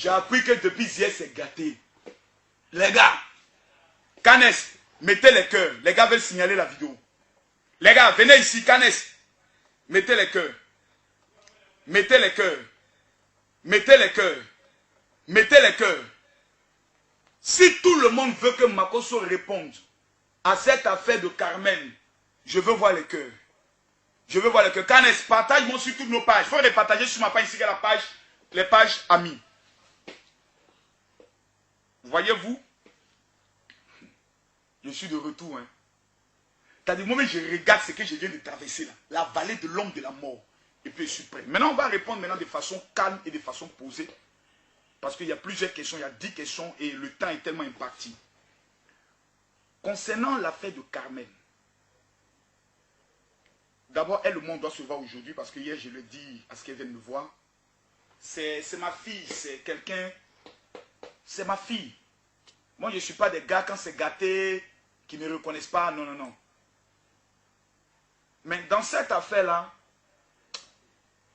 J'ai appris que depuis hier, c'est gâté. Les gars, Canes, mettez les cœurs. Les gars veulent signaler la vidéo. Les gars, venez ici, Canes. Mettez les cœurs. Mettez les cœurs. Mettez les cœurs. Mettez les cœurs. Si tout le monde veut que Makosso réponde à cette affaire de Carmen, je veux voir les cœurs. Je veux voir les cœurs. Canes, partage-moi sur toutes nos pages. Il faut les partager sur ma page ici, la page, les pages amis. Voyez-vous? Je suis de retour. Hein. T'as du moment où je regarde ce que je viens de traverser là, la vallée de l'homme de la mort. Et puis je suis prêt. Maintenant, on va répondre maintenant de façon calme et de façon posée. Parce qu'il y a plusieurs questions, il y a 10 questions et le temps est tellement imparti. Concernant l'affaire de Carmen, d'abord, elle, le monde doit se voir aujourd'hui parce que hier, je le dis à ce qu'elle vient de me voir. C'est ma fille, c'est quelqu'un, c'est ma fille. Moi, je ne suis pas des gars quand c'est gâté, qui ne reconnaissent pas, non, non, non. Mais dans cette affaire-là,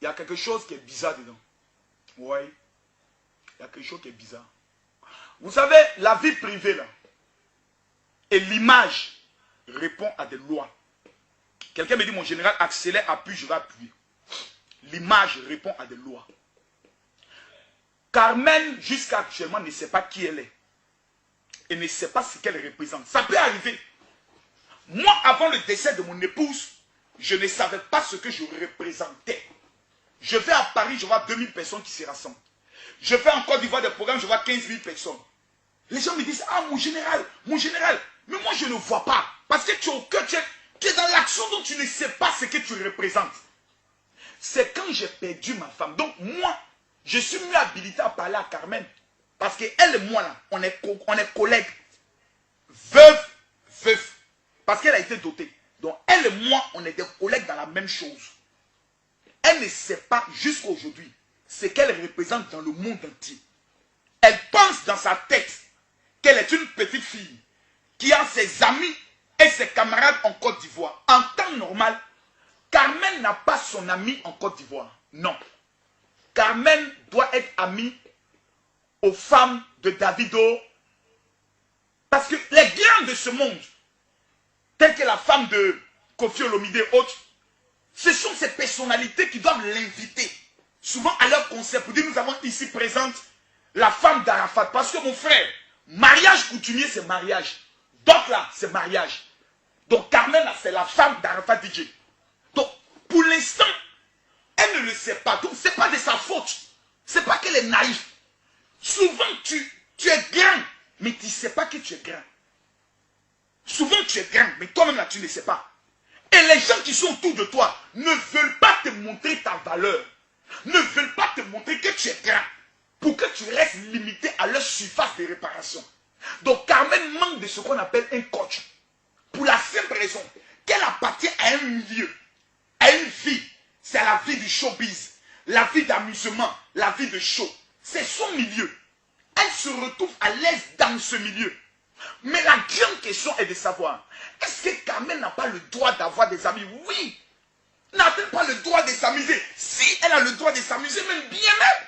il y a quelque chose qui est bizarre dedans. Oui. Il y a quelque chose qui est bizarre. Vous savez, la vie privée, là, et l'image répond à des lois. Quelqu'un me dit, mon général, accélère, appuie, je vais appuyer. L'image répond à des lois. Carmen, jusqu'à actuellement, ne sait pas qui elle est. Et ne sait pas ce qu'elle représente. Ça peut arriver. Moi, avant le décès de mon épouse, je ne savais pas ce que je représentais. Je vais à Paris, je vois 2000 personnes qui se rassemblent. Je fais en Côte d'Ivoire des programmes, je vois 15 000 personnes. Les gens me disent, ah mon général. Mais moi je ne vois pas. Parce que tu es au cœur, tu es dans l'action dont tu ne sais pas ce que tu représentes. C'est quand j'ai perdu ma femme. Donc moi, je suis mieux habilité à parler à Carmen. Parce qu'elle et moi là, on est collègues. Veuve. Parce qu'elle a été dotée. Donc elle et moi, on est des collègues dans la même chose. Elle ne sait pas jusqu'à aujourd'hui ce qu'elle représente dans le monde entier. Elle pense dans sa tête qu'elle est une petite fille qui a ses amis et ses camarades en Côte d'Ivoire. En temps normal, Carmen n'a pas son ami en Côte d'Ivoire. Non. Carmen doit être amie aux femmes de Davido. Parce que les grands de ce monde, telles que la femme de Kofi Olomide et autres, ce sont ces personnalités qui doivent l'inviter souvent à leur concert pour dire nous avons ici présente la femme d'Arafat. Parce que mon frère, mariage coutumier c'est mariage. Donc là, c'est mariage. Donc Carmen là, c'est la femme d'Arafat DJ. Donc pour l'instant, elle ne le sait pas. Donc ce n'est pas de sa faute. Ce n'est pas qu'elle est naïve. Souvent tu es grand, mais tu ne sais pas que tu es grand. Souvent tu es grand, mais toi-même là tu ne sais pas. Et les gens qui sont autour de toi ne veulent pas te montrer ta valeur. Ne veulent pas te montrer que tu es grand. Pour que tu restes limité à leur surface de réparation. Donc Carmen manque de ce qu'on appelle un coach. Pour la simple raison qu'elle appartient à un milieu, à une vie. C'est la vie du showbiz, la vie d'amusement, la vie de show. C'est son milieu. Elle se retrouve à l'aise dans ce milieu. Mais la grande question est de savoir, est-ce que Carmen n'a pas le droit d'avoir des amis? Oui. N'a-t-elle pas le droit de s'amuser? Si elle a le droit de s'amuser, même bien même.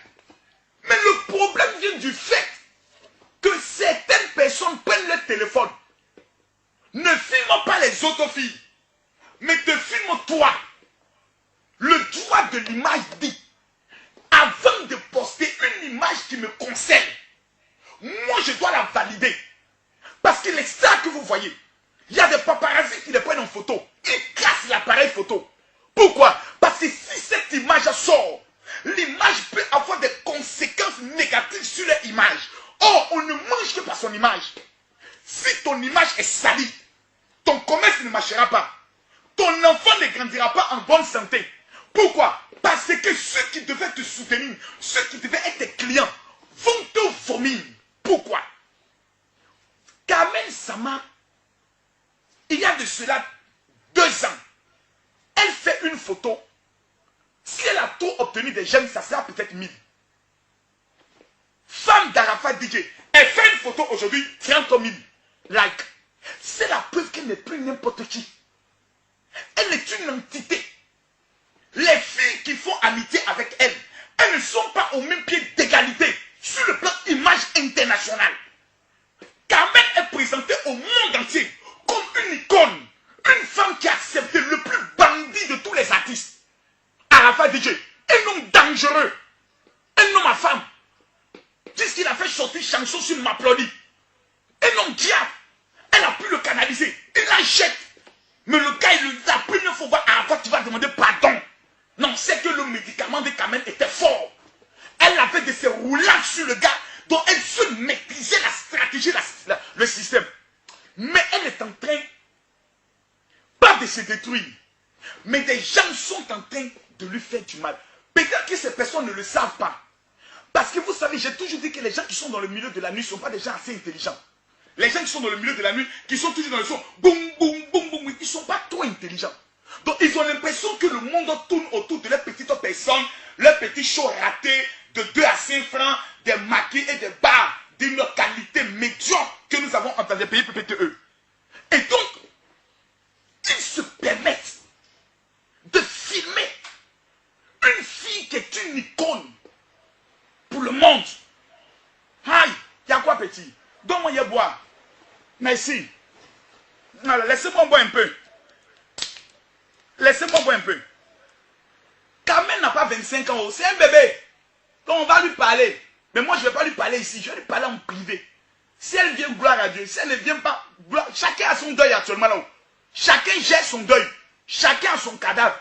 Mais le problème vient du fait que certaines personnes prennent le téléphone. Ne filment pas les autres filles, mais te filment toi. Le droit de l'image dit, avant de poster une image qui me concerne, moi je dois la valider. Parce que les stars que vous voyez, il y a des paparazzis qui les prennent en photo. Ils cassent l'appareil photo. Pourquoi? Parce que si cette image sort, l'image peut avoir des conséquences négatives sur l'image. Or, on ne mange que par son image. Si ton image est salie, ton commerce ne marchera pas. Ton enfant ne grandira pas en bonne santé. Pourquoi? Parce que ceux qui devaient te soutenir, ceux qui devaient être tes clients, vont te vomir. Pourquoi? Carmen Sama, il y a de cela 2 ans, elle fait une photo. Si elle a trop obtenu des j'aime, ça sera peut-être 1000. Femme d'Arafat DJ, elle fait une photo aujourd'hui, 30 000 likes. C'est la preuve qu'elle n'est plus n'importe qui. Elle est une entité. Les filles qui font amitié avec elle, elles ne sont pas au même pied d'égalité sur le Alpha DJ, un homme dangereux, un homme à femme. Puisqu'il a fait sortir chanson sur M'applaudit. Un homme diable. Elle a pu le canaliser. Il la jette. Mais le gars, la première fois, à quoi tu vas demander pardon? Non, c'est que le médicament de Kamel était fort. Elle avait de ces roulades sur le gars, dont elle se maîtrisait la stratégie, le système. Mais elle est en train, pas de se détruire, mais des gens sont en train de lui faire du mal. Peut-être que ces personnes ne le savent pas. Parce que vous savez, j'ai toujours dit que les gens qui sont dans le milieu de la nuit ne sont pas des gens assez intelligents. Les gens qui sont dans le milieu de la nuit, qui sont toujours dans le son, boum, boum, boum, boum, ils ne sont pas trop intelligents. Donc ils ont l'impression que le monde tourne autour de leurs petites personnes, leurs petits shows ratés de 2 à 5 francs, des maquis et des bars d'une qualité médiocre que nous avons dans des pays PPTE. Et donc, ils se permettent de filmer une fille qui est une icône pour le monde. Aïe, il y a quoi petit? Donne-moi y boire. Merci. Laissez-moi boire un peu. Laissez-moi boire un peu. Kamel n'a pas 25 ans, c'est un bébé. Donc on va lui parler. Mais moi je ne vais pas lui parler ici, je vais lui parler en privé. Si elle vient, gloire à Dieu. Si elle ne vient pas, gloire. Chacun a son deuil actuellement là-haut. Chacun gère son deuil. Chacun a son cadavre.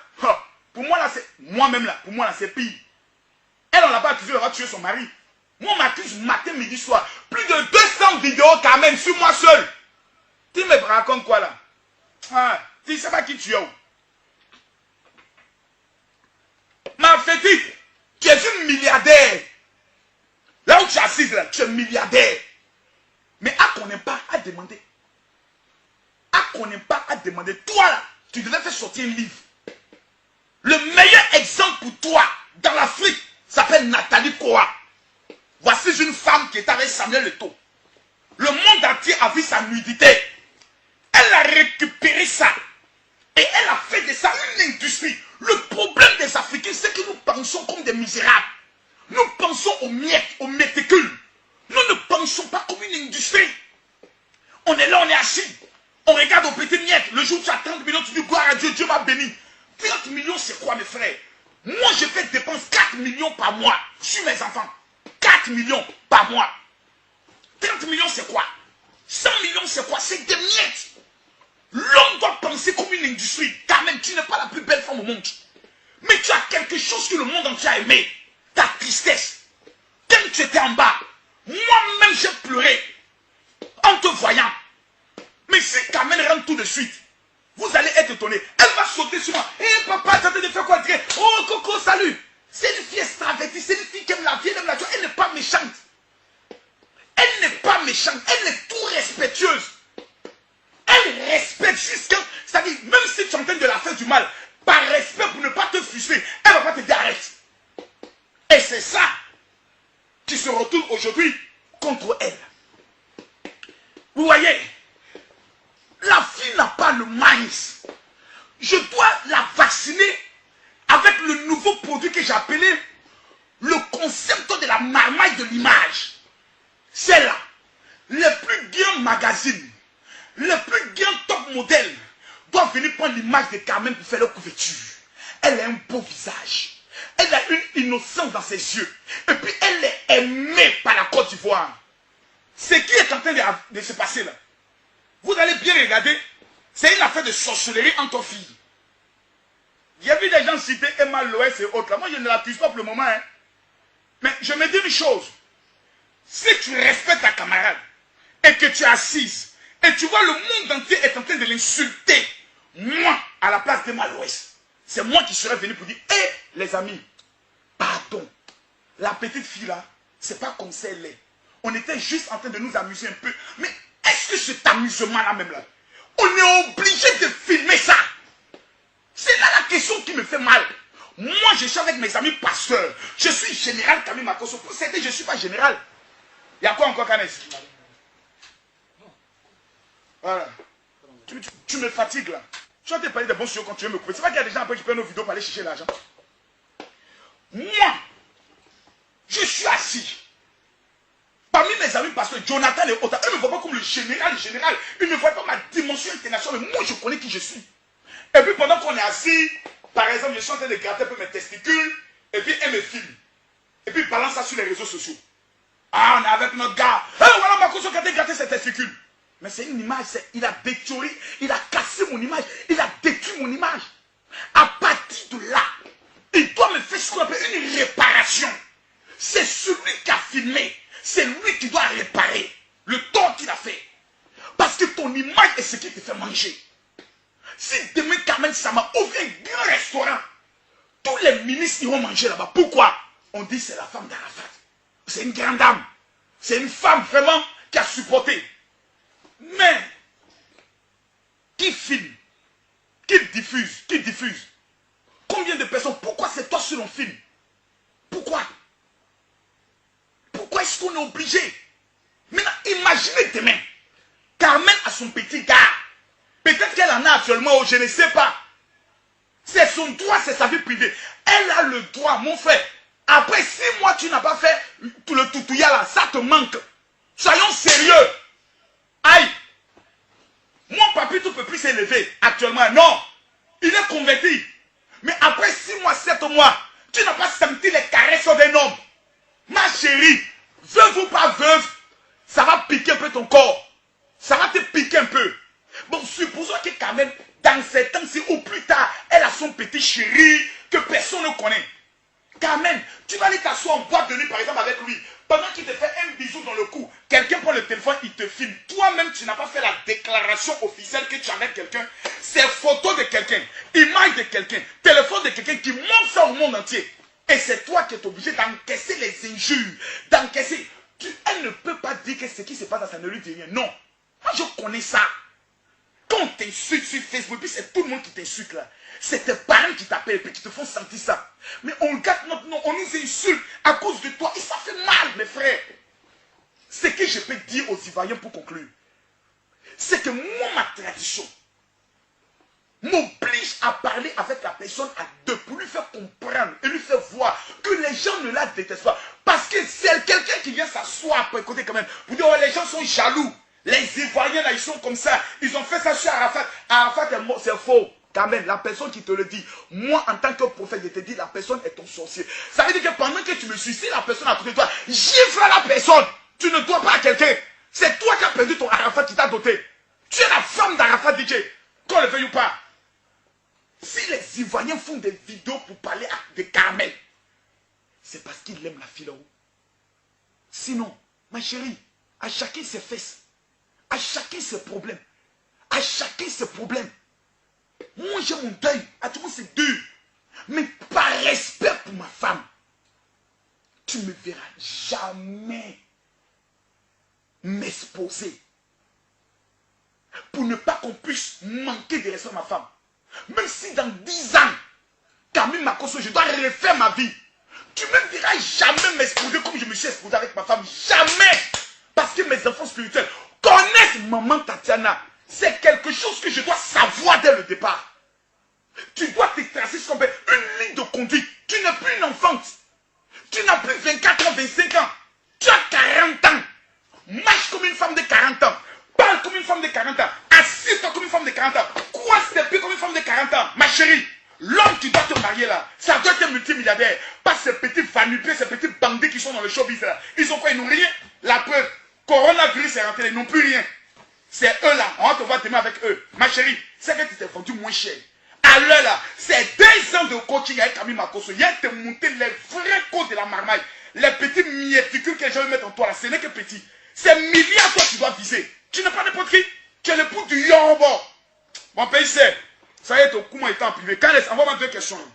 Pour moi là, c'est moi-même là, pour moi là, c'est pire. Elle, on l'a pas accusé d'avoir tué son mari. Moi, on m'accuse matin, midi, soir. Plus de 200 vidéos quand même sur moi seul. Tu me racontes quoi là? Tu ne sais pas qui tu es. Ma petite, tu es une milliardaire. Là où tu es assise là, tu es milliardaire. Mais à qu'on n'ait pas à demander. À qu'on n'ait pas à demander. Toi là, tu devais faire sortir un livre. Le meilleur exemple pour toi dans l'Afrique s'appelle Nathalie Koa. Voici une femme qui est avec Samuel Eto'o. Le monde entier a vu sa nudité. Elle a récupéré ça. Et elle a fait de ça une industrie. Le problème des Africains, c'est que nous pensons comme des misérables. Nous pensons aux miettes, aux méticules. Nous ne pensons pas comme une industrie. On est là, on est assis. On regarde aux petites miettes. Le jour où tu as 30 millions, tu dis gloire à Dieu, Dieu m'a béni. 30 millions, c'est quoi mes frères? Moi, je fais dépense 4 millions par mois sur mes enfants. 4 millions par mois. 30 millions, c'est quoi? 100 millions, c'est quoi? C'est des miettes. L'homme doit penser comme une industrie. Car même, tu n'es pas la plus belle femme au monde. Mais tu as quelque chose que le monde entier a aimé. Ta tristesse. Quand tu étais en bas, moi-même, j'ai pleuré en te voyant. Mais si Kamel rentre tout de suite, vous allez être étonné. Elle va sauter sur moi. Hé papa, tu es en train de faire quoi? Dire, oh Coco, salut. C'est une fille extravertie, c'est une fille qui aime la vie, elle aime la joie. Elle n'est pas méchante. Elle n'est pas méchante, elle est tout respectueuse. Elle respecte jusqu'à... C'est-à-dire, même si tu es en train de la faire du mal, par respect pour ne pas te frustrer, elle ne va pas te dire arrête. Et c'est ça qui se retourne aujourd'hui contre elle. Vous voyez, la fille n'a pas le maïs. Je dois la vacciner avec le nouveau produit que j'ai appelé le concept de la marmaille de l'image. C'est là, les plus grands magazines, les plus grands top modèles doivent venir prendre l'image de Carmen pour faire leur couverture. Elle a un beau visage. Elle a une innocence dans ses yeux. Et puis elle est aimée par la Côte d'Ivoire. Ce qui est en train de se passer là, vous allez bien regarder, c'est une affaire de sorcellerie entre filles. Il y a vu des gens citer Emma Loès et autres là. Moi je ne l'accuse pas pour le moment. Hein. Mais je me dis une chose. Si tu respectes ta camarade et que tu es assise et tu vois le monde entier est en train de l'insulter, moi, à la place d'Emma Loès, c'est moi qui serais venu pour dire, hé les amis, pardon, la petite fille là, c'est pas comme ça elle est. On était juste en train de nous amuser un peu. Mais est-ce que cet amusement là même là, on est obligé de filmer ça? C'est là la question qui me fait mal. Moi je suis avec mes amis pasteurs. Je suis général Camille Makosso. Pour certains je ne suis pas général. Il y a quoi encore, Canes? Voilà. Tu me fatigues là. Tu vas te parler de bons sujets quand tu veux me couper. C'est pas qu'il y a des gens après qui prennent nos vidéos pour aller chercher l'argent. Moi, je suis assis. Parmi mes amis, parce que Jonathan et autres, eux ne me voient pas comme le général. Ils ne voient pas ma dimension internationale. Mais moi, je connais qui je suis. Et puis pendant qu'on est assis, Par exemple, je suis en train de gratter un peu mes testicules, et puis elle me filme. Et puis il balance ça sur les réseaux sociaux. Ah, on est avec notre gars. Eh, voilà Makosso qui a gratté ses testicules. Mais c'est une image, il a détruit, il a cassé mon image, il a détruit mon image. À partir de là, il doit me faire ce qu'on appelle une réparation. C'est celui qui a filmé, c'est lui qui doit réparer le tort qu'il a fait. Parce que ton image est ce qui te fait manger. Si demain Carmen Sama ouvre un grand restaurant, tous les ministres iront manger là-bas. Pourquoi? On dit c'est la femme d'Arafat. C'est une grande dame. C'est une femme vraiment qui a supporté. Mais, qui filme? Qui diffuse? Qui diffuse? Combien de personnes? Pourquoi c'est toi sur un film? Pourquoi? Pourquoi est-ce qu'on est obligé? Maintenant, imaginez demain. Carmen a son petit gars. Peut-être qu'elle en a actuellement, je ne sais pas. C'est son droit, c'est sa vie privée. Elle a le droit, mon frère. Après 6 mois, tu n'as pas fait tout le toutouya là, ça te manque. Soyons sérieux. Aïe. Mon papy ne peut plus s'élever actuellement. Non. Il est converti. Mais après 6 mois, 7 mois, tu n'as pas senti les caresses d'un homme. Ma chérie, veuve ou pas veuve, ça va piquer un peu ton corps. Ça va te piquer un peu. Bon, supposons que quand même, dans ces temps-ci ou plus tard, elle a son petit chéri que personne ne connaît. Quand même, tu vas aller t'asseoir en boîte de nuit, par exemple, avec lui. Pendant qu'il te fait un bisou dans le cou, quelqu'un prend le téléphone, il te filme. Toi-même, tu n'as pas fait la déclaration officielle que tu es avec quelqu'un. C'est photo de quelqu'un, image de quelqu'un, téléphone de quelqu'un qui montre ça au monde entier. Et c'est toi qui es obligé d'encaisser les injures, d'encaisser. Elle ne peut pas dire que ce qui se passe dans sa ne lui dit rien. Non. Moi, je connais ça. Quand on t'insulte sur Facebook, puis c'est tout le monde qui t'insulte là. C'est tes parents qui t'appellent et puis qui te font sentir ça. Mais on gâte notre nom, on nous insulte à cause de toi. Et ça fait mal, mes frères. Ce que je peux dire aux Ivoiriens pour conclure, c'est que moi, ma tradition m'oblige à parler avec la personne à deux pour lui faire comprendre et lui faire voir que les gens ne la détestent pas. Parce que c'est quelqu'un qui vient s'asseoir après côté quand même pour dire oh, les gens sont jaloux. Les Ivoiriens là, ils sont comme ça. Ils ont fait ça sur Arafat. Arafat est mort, c'est faux. Quand même, la personne qui te le dit, moi en tant que prophète, je te dis, la personne est ton sorcier. Ça veut dire que pendant que tu me suis, si la personne à côté de toi, gifle la personne. Tu ne dois pas à quelqu'un. C'est toi qui as perdu ton Arafat qui t'a doté. Tu es la femme d'Arafat DJ. Qu'on le veuille ou pas. Si les Ivoiriens font des vidéos pour parler de Carmel, c'est parce qu'ils aiment la fille là-haut. Sinon, ma chérie, à chacun ses fesses. À chacun ses problèmes. À chacun ses problèmes. Moi j'ai mon deuil. À tout le monde c'est dur. Mais par respect pour ma femme, tu ne me verras jamais m'exposer. Pour ne pas qu'on puisse manquer de respect à ma femme. Même si dans 10 ans, Camille Makosso, je dois refaire ma vie. Tu ne me verras jamais m'exposer comme je me suis exposé avec ma femme. Jamais. Parce que mes enfants spirituels connaissent maman Tatiana. C'est quelque chose que je dois savoir dès le départ. Tu dois te tracer ce qu'on appelle une ligne de conduite. Tu n'es plus une enfante. Tu n'as plus 24 ans, 25 ans. Tu as 40 ans. Marche comme une femme de 40 ans. Parle comme une femme de 40 ans. Assieds-toi comme une femme de 40 ans. Croise tes pieds comme une femme de 40 ans. Ma chérie, l'homme qui doit te marier là, ça doit être multimilliardaire. Pas ces petits vanupiers, ces petits bandits qui sont dans le showbiz là. Ils ont quoi? Ils n'ont rien. La preuve, coronavirus est rentré, ils n'ont plus rien. C'est eux là, on va te voir demain avec eux. Ma chérie, c'est que tu t'es vendu moins cher. À l'heure là, c'est 2 ans de coaching avec Camille Makosso. Il y a te monter les vrais codes de la marmaille. Les petits mieticules que les gens mettent en toi là, ce n'est que petit. C'est milliards toi tu dois viser. Tu n'es pas n'importe qui. Tu es le pouls du Yorbo. Mon pays c'est. Ça y est, ton coup est en privé. Quand envoie-moi 2 questions.